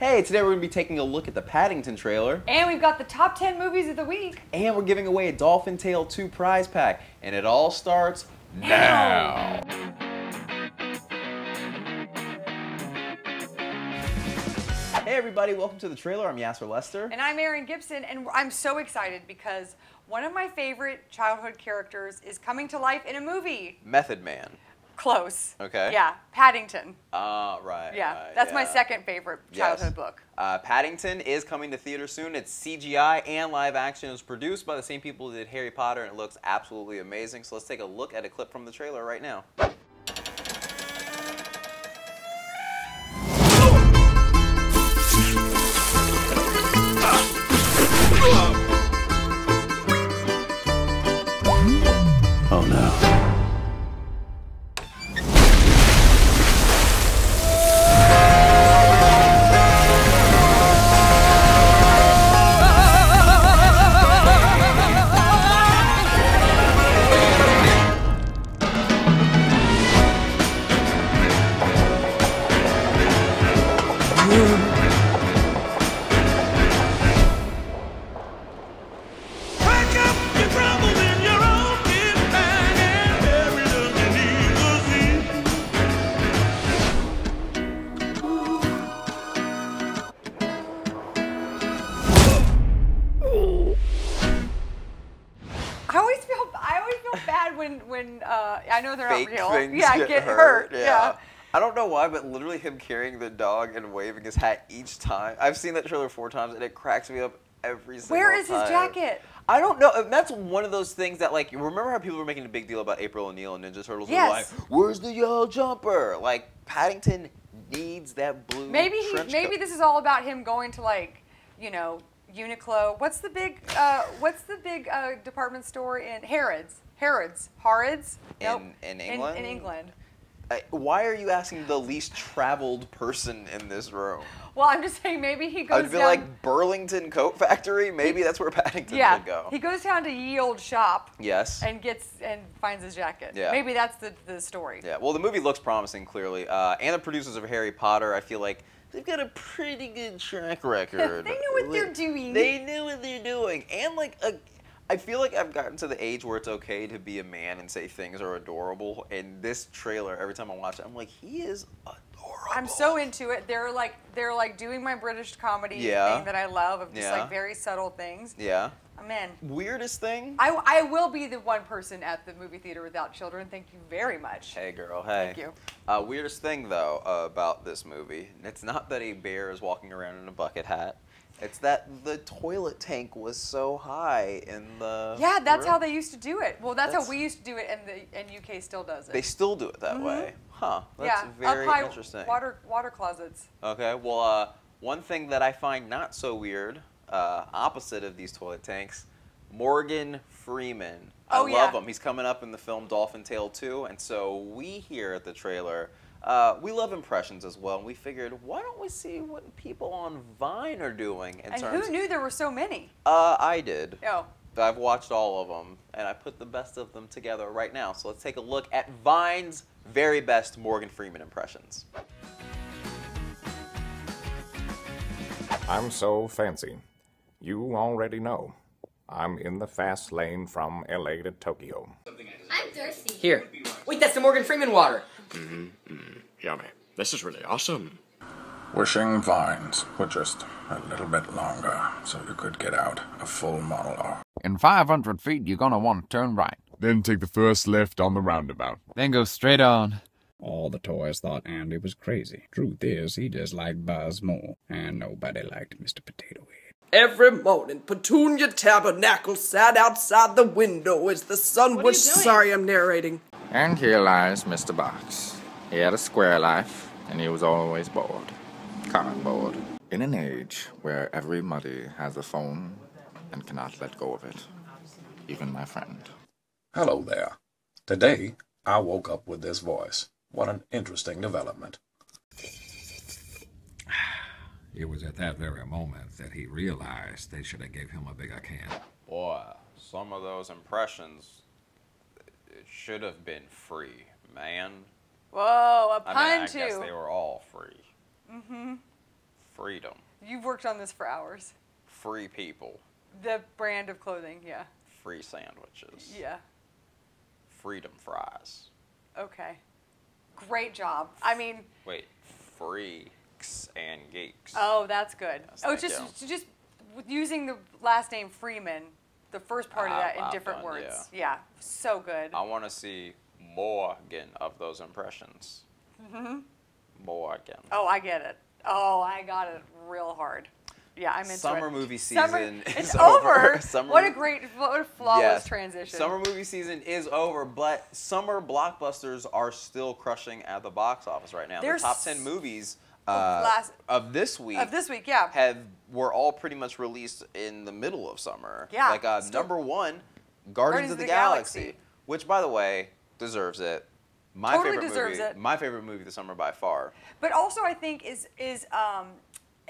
Hey, today we're going to be taking a look at the Paddington trailer. And we've got the top 10 movies of the week. And we're giving away a Dolphin Tale 2 prize pack. And it all starts now. Hey everybody, welcome to the trailer. I'm Yassir Lester. And I'm Erin Gibson, and I'm so excited because one of my favorite childhood characters is coming to life in a movie. Method Man. Close. Okay. Yeah, Paddington. Right. Yeah, that's my second favorite childhood book. Paddington is coming to theaters soon. It's CGI and live action. It was produced by the same people who did Harry Potter, and it looks absolutely amazing. So let's take a look at a clip from the trailer right now. Oh no. When I know they're Fake not real. things get hurt. Yeah. I don't know why, but literally him carrying the dog and waving his hat each time. I've seen that trailer 4 times, and it cracks me up every single time. Where is his jacket? I don't know. And that's one of those things that, like, you remember how people were making a big deal about April O'Neil and Ninja Turtles? Yes. Were like, where's the yellow jumper? Like, Paddington needs that blue trench Maybe coat. this is all about him going to, like, you know, Uniqlo. What's the big department store in Harrods? Nope. In England? In England. Why are you asking the least traveled person in this room? Well, I'm just saying maybe he goes I'd be like Burlington Coat Factory. Maybe that's where Paddington would go. He goes down to Ye Old Shop. Yes. And finds his jacket. Yeah. Maybe that's the story. Yeah. Well, the movie looks promising, clearly. And the producers of Harry Potter, I feel like they've got a pretty good track record. They know what they're doing. They knew what they're doing. And like I feel like I've gotten to the age where it's okay to be a man and say things are adorable. And this trailer, every time I watch it, I'm like, he is adorable. I'm so into it. They're like doing my British comedy thing that I love of just like very subtle things. Yeah. I'm in. Weirdest thing? I will be the one person at the movie theater without children. Thank you very much. Hey girl, hey. Thank you. Weirdest thing though about this movie, it's not that a bear is walking around in a bucket hat. It's that the toilet tank was so high in the that's room. how they used to do it. Well, that's how we used to do it, and UK still does it. They still do it that way. Huh. That's very up high interesting. Water closets. Okay. Well, one thing that I find not so weird, opposite of these toilet tanks, Morgan Freeman. I love him. He's coming up in the film Dolphin Tale 2, and so we here at the trailer, we love impressions as well, and we figured, why don't we see what people on Vine are doing in terms... And who knew there were so many? I did. Oh. I've watched all of them, and I put the best of them together right now. So let's take a look at Vine's very best Morgan Freeman impressions. I'm so fancy. You already know. I'm in the fast lane from LA to Tokyo. I'm thirsty. Here. Wait, that's the Morgan Freeman water. Yummy. This is really awesome. Wishing vines were just a little bit longer so you could get out a full monologue. In 500 feet, you're gonna want to turn right. Then take the first left on the roundabout. Then go straight on. All the toys thought Andy was crazy. Truth is, he just liked Buzz more, and nobody liked Mr. Potato Head. Every morning, Petunia Tabernacle sat outside the window as the sun was... Sorry, I'm narrating. And here lies Mr. Box. He had a square life, and he was always bored. Cardboard. In an age where everybody has a phone and cannot let go of it. Even my friend. Hello there. Today, I woke up with this voice. What an interesting development. It was at that very moment that he realized they should have gave him a bigger can. Boy, some of those impressions, it should have been free, man. Whoa, a pun I too. guess they were all free. Freedom. You've worked on this for hours. Free people. The brand of clothing, yeah. Free sandwiches. Yeah. Freedom fries. Okay. Great job. I mean. Wait, freaks and geeks. Oh, that's good. Yes, just using the last name Freeman, the first part of that in different words. Yeah, so good. I want to see more again of those impressions. More again. Oh, I get it. Oh, I got it real hard. Yeah, I'm into it. Summer movie season is over. Summer, what a flawless transition. Summer movie season is over, but summer blockbusters are still crushing at the box office right now. The top 10 movies of this week. Yeah. Were all pretty much released in the middle of summer. Yeah. Like number 1, Guardians of the Galaxy, which by the way deserves it. My favorite movie this summer by far. But also I think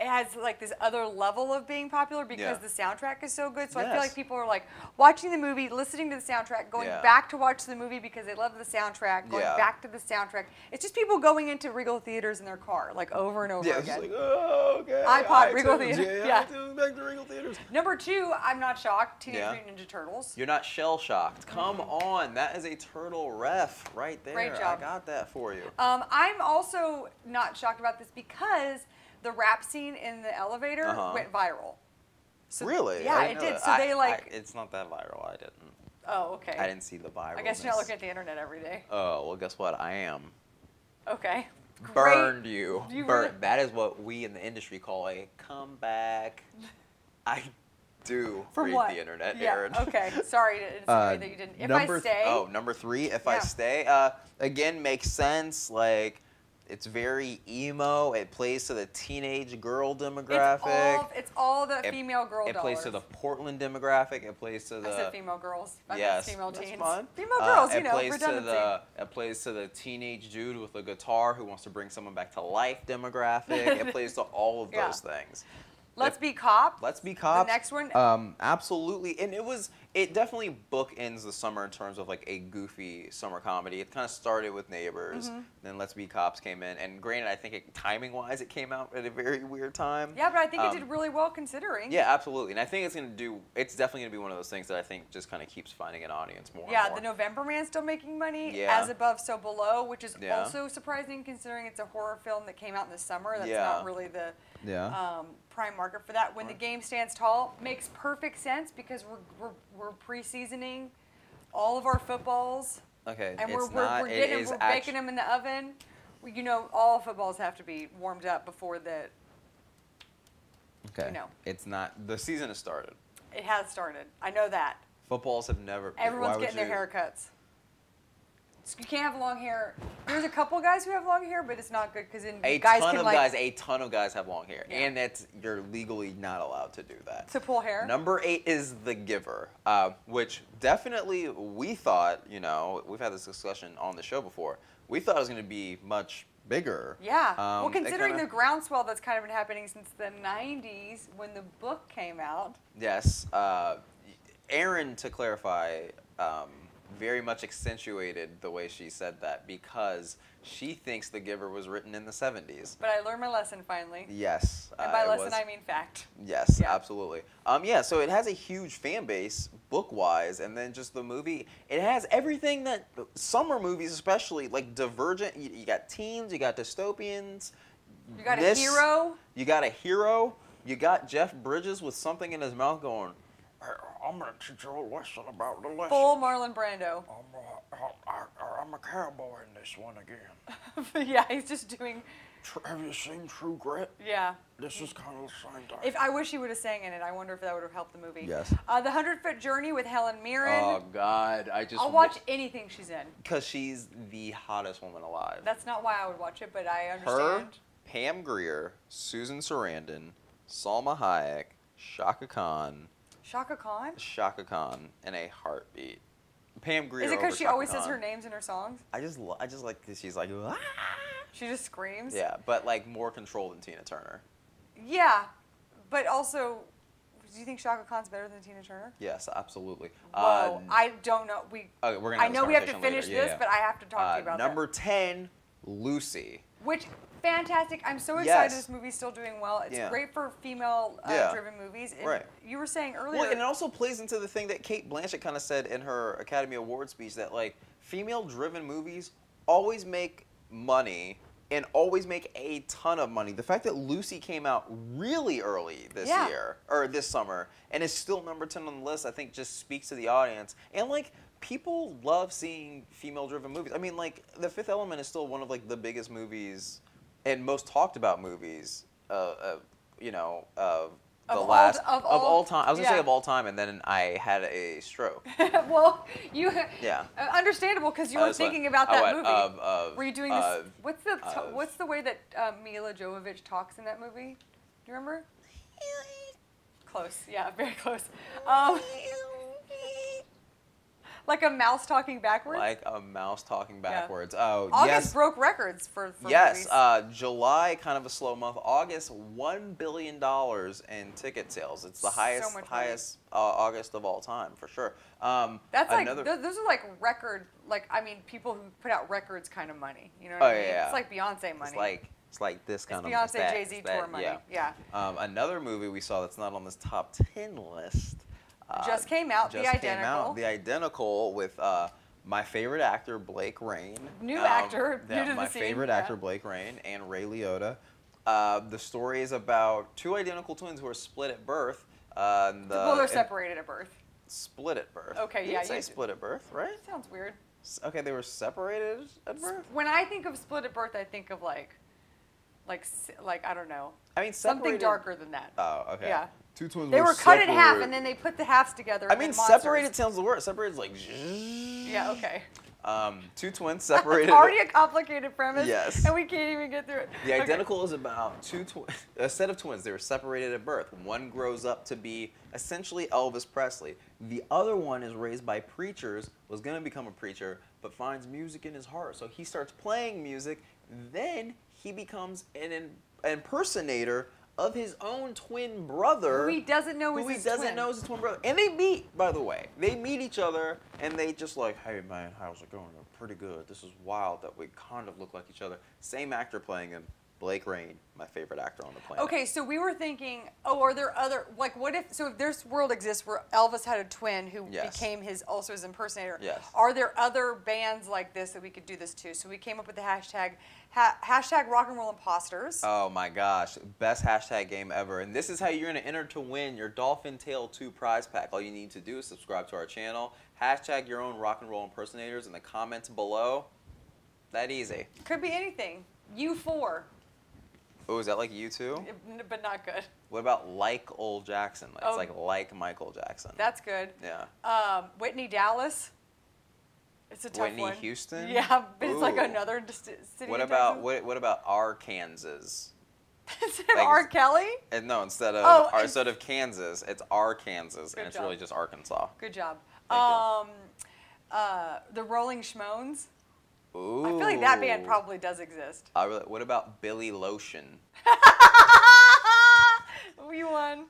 it has like this other level of being popular because the soundtrack is so good. So I feel like people are like watching the movie, listening to the soundtrack, going back to watch the movie because they love the soundtrack, going back to the soundtrack. It's just people going into Regal theaters in their car, like over and over again. It's like, oh, okay. iPod, Regal theater. Yeah. Back to Regal theaters. Number 2, I'm not shocked. Teenage Mutant Ninja Turtles. You're not shell shocked. Come on, that is a turtle ref right there. Great job. I got that for you. I'm also not shocked about this because the rap scene in the elevator went viral. So, really? Yeah, it did. So it's not that viral. I didn't. Oh, okay. I didn't see the viral. I guess you're not looking at the internet every day. Oh, well, guess what? I am. Okay. Burned you. Burned. That is what we in the industry call a comeback. I do read the internet, Erin. Okay. Sorry that you didn't. If I stay. Oh, number 3. If I stay. Again, makes sense. Like. It's very emo. It plays to the teenage girl demographic. It's all the female girl dollars. It plays to the Portland demographic. It plays to the. I said female girls. Yes, female that's teens. fun. Female girls, redundancy. It plays to the teenage dude with a guitar who wants to bring someone back to life demographic. It plays to all of those things. Let's Be Cop. Let's Be Cop. The next one. Absolutely, and it definitely bookends the summer in terms of like a goofy summer comedy. It kind of started with Neighbors, then Let's Be Cops came in, and granted, I think timing-wise, it came out at a very weird time. Yeah, but I think it did really well considering. Yeah, absolutely, and I think it's definitely gonna be one of those things that I think just kind of keeps finding an audience more. Yeah, and more. The November Man's still making money. Yeah. As Above, So Below, which is also surprising considering it's a horror film that came out in the summer. That's not really the prime market for that. When the Game Stands Tall makes perfect sense because we're pre-seasoning all of our footballs. Okay, and we're baking them in the oven. You know, all footballs have to be warmed up before the. Okay. It's not. The season has started. It has started. I know that. Footballs have never. Everyone's getting their haircuts. You can't have long hair. There's a couple guys who have long hair, but it's not good because a ton of guys have long hair, and you're legally not allowed to do that. To pull hair. Number 8 is The Giver, which definitely we thought. We've had this discussion on the show before. We thought it was going to be much bigger. Yeah. Well, considering the groundswell that's kind of been happening since the '90s when the book came out. Yes. Erin, to clarify. Very much accentuated the way she said that because she thinks The Giver was written in the 70s. But I learned my lesson finally. Yes. And by lesson I mean fact. Yes, absolutely. So it has a huge fan base book-wise, and then just the movie. It has everything that summer movies especially, like Divergent, you got teens, you got dystopians. You got a hero. You got a hero. You got Jeff Bridges with something in his mouth going, I'm going to teach you a lesson about the lesson. Full Marlon Brando. I'm a cowboy in this one again. Yeah, he's just doing... Have you seen True Grit? Yeah. This is kind of the same time. I wish he would have sang in it. I wonder if that would have helped the movie. Yes. The 100-Foot Journey with Helen Mirren. Oh, God. I'll watch anything she's in. Because she's the hottest woman alive. That's not why I would watch it, but I understand. Her, Pam Grier, Susan Sarandon, Salma Hayek, Shaka Khan... Shaka Khan? Shaka Khan in a heartbeat. Pam Grier. Is it because she always says her names in her songs? I just like that she's like, ah! She just screams? Yeah, but like more control than Tina Turner. Yeah, but also, do you think Shaka Khan's better than Tina Turner? Yes, absolutely. Whoa, I don't know. We're gonna I know we have to finish this, but I have to talk to you about number 10, Lucy. Which fantastic. I'm so excited this movie's still doing well. It's great for female-driven movies. And right. You were saying earlier. Well, and it also plays into the thing that Kate Blanchett kind of said in her Academy Award speech that like female-driven movies always make money and always make a ton of money. The fact that Lucy came out really early this year or this summer and is still number 10 on the list, I think just speaks to the audience. And like people love seeing female-driven movies. I mean, like The Fifth Element is still one of like the biggest movies and most talked about movies, you know, of all time. I was gonna say of all time, and then I had a stroke. Well, you understandable because you were thinking about that movie. Were you doing this? What's the way that Mila Jovovich talks in that movie? Do you remember? Close, yeah, very close. Like a mouse talking backwards? Like a mouse talking backwards. Yeah. Oh, August broke records for yes, movies. July, kind of a slow month. August, $1 billion in ticket sales. It's the highest August of all time, for sure. That's like, those are like record, like, I mean, people who put out records kind of money. You know what I mean? Yeah. It's like Beyonce money. It's like this kind of Beyonce, Jay-Z tour money. Yeah. Another movie we saw that's not on this top 10 list. Just came out, The Identical. The Identical with my favorite actor, Blake Rain. New actor, new to the scene. My favorite actor, Blake Rain, and Ray Liotta. The story is about two identical twins who are split at birth. Well, they're separated at birth. Split at birth. Okay, you didn't say split at birth, right? Sounds weird. Okay, they were separated at birth? When I think of split at birth, I think of like I don't know. I mean, something darker than that. Oh, okay. Yeah. Two twins they were cut in half, and then they put the halves together. I mean, separated sounds the worst. Separated is like. Yeah. Okay. Two twins separated. It's already a complicated premise. Yes. And we can't even get through it. The Identical is about a set of twins. They were separated at birth. One grows up to be essentially Elvis Presley. The other one is raised by preachers, was going to become a preacher, but finds music in his heart. So he starts playing music. Then he becomes an impersonator of his own twin brother. Who he doesn't know is his twin brother. And they meet, by the way. They meet each other, and they just like, hey, man, how's it going? Pretty good. This is wild that we kind of look like each other. Same actor playing him. Blake Rain, my favorite actor on the planet. Okay, so we were thinking, are there other, like, what if, so if this world exists where Elvis had a twin who became also his impersonator, are there other bands like this that we could do this to? So we came up with the hashtag Rock and Roll Imposters. Oh my gosh, best hashtag game ever. And this is how you're going to enter to win your Dolphin Tale 2 prize pack. All you need to do is subscribe to our channel, hashtag your own rock and roll impersonators in the comments below. That easy. Could be anything. U4. Oh, is that like you too? But not good. What about like old Jackson? It's like Michael Jackson. That's good. Yeah. Whitney Dallas. It's a tough one. Whitney Houston? Yeah, but it's like another city. What about Arkansas? Instead of R. Kelly? No, instead of Kansas, it's Arkansas, and it's really just Arkansas. Good job. The Rolling Schmones. Ooh. I feel like that band probably does exist. What about Billy Lotion? You won.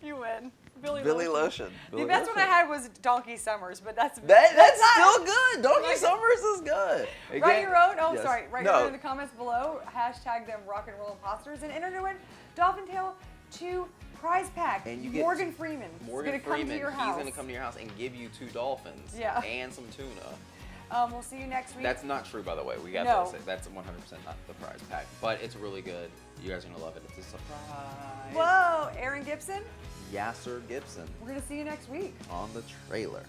You win. Billy Lotion. The best one I had was Donkey Summers, but that's still good. Donkey Summers is good. Again, write your own. Oh, sorry. Write your own in the comments below. Hashtag them Rock and Roll Imposters and enter to win Dolphin Tale 2 prize pack. And you get Morgan Freeman. Morgan Freeman. Come to your house. He's going to come to your house and give you 2 dolphins. Yeah. And some tuna. We'll see you next week. That's not true, by the way. We got to say that's 100% not the prize pack, but it's really good. You guys are gonna love it. It's a surprise. Whoa, Erin Gibson. Yassir Gibson. We're gonna see you next week on the trailer.